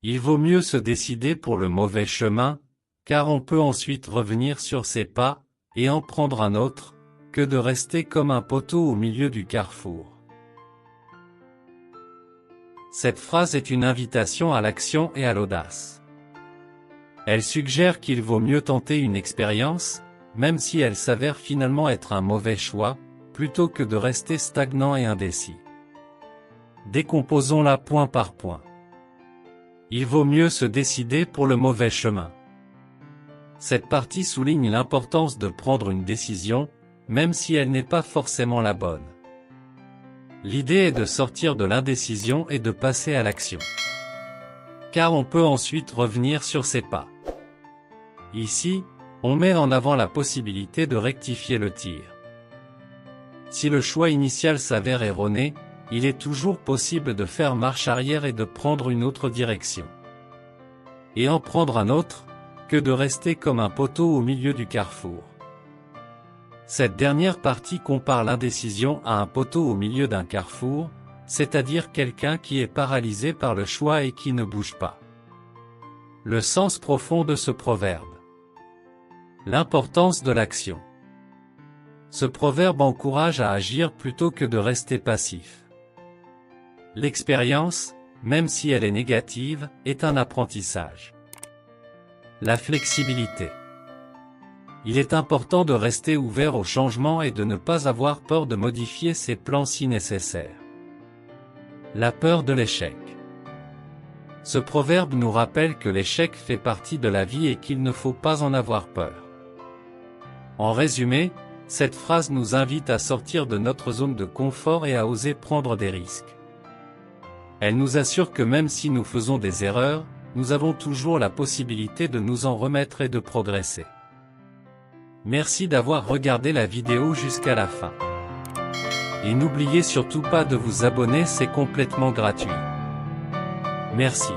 Il vaut mieux se décider pour le mauvais chemin, car on peut ensuite revenir sur ses pas, et en prendre un autre, que de rester comme un poteau au milieu du carrefour. Cette phrase est une invitation à l'action et à l'audace. Elle suggère qu'il vaut mieux tenter une expérience, même si elle s'avère finalement être un mauvais choix, plutôt que de rester stagnant et indécis. Décomposons-la point par point. Il vaut mieux se décider pour le mauvais chemin. Cette partie souligne l'importance de prendre une décision, même si elle n'est pas forcément la bonne. L'idée est de sortir de l'indécision et de passer à l'action. Car on peut ensuite revenir sur ses pas. Ici, on met en avant la possibilité de rectifier le tir. Si le choix initial s'avère erroné, il est toujours possible de faire marche arrière et de prendre une autre direction. Et en prendre un autre, que de rester comme un poteau au milieu du carrefour. Cette dernière partie compare l'indécision à un poteau au milieu d'un carrefour, c'est-à-dire quelqu'un qui est paralysé par le choix et qui ne bouge pas. Le sens profond de ce proverbe. L'importance de l'action. Ce proverbe encourage à agir plutôt que de rester passif. L'expérience, même si elle est négative, est un apprentissage. La flexibilité. Il est important de rester ouvert au changement et de ne pas avoir peur de modifier ses plans si nécessaire. La peur de l'échec. Ce proverbe nous rappelle que l'échec fait partie de la vie et qu'il ne faut pas en avoir peur. En résumé, cette phrase nous invite à sortir de notre zone de confort et à oser prendre des risques. Elle nous assure que même si nous faisons des erreurs, nous avons toujours la possibilité de nous en remettre et de progresser. Merci d'avoir regardé la vidéo jusqu'à la fin. Et n'oubliez surtout pas de vous abonner, c'est complètement gratuit. Merci.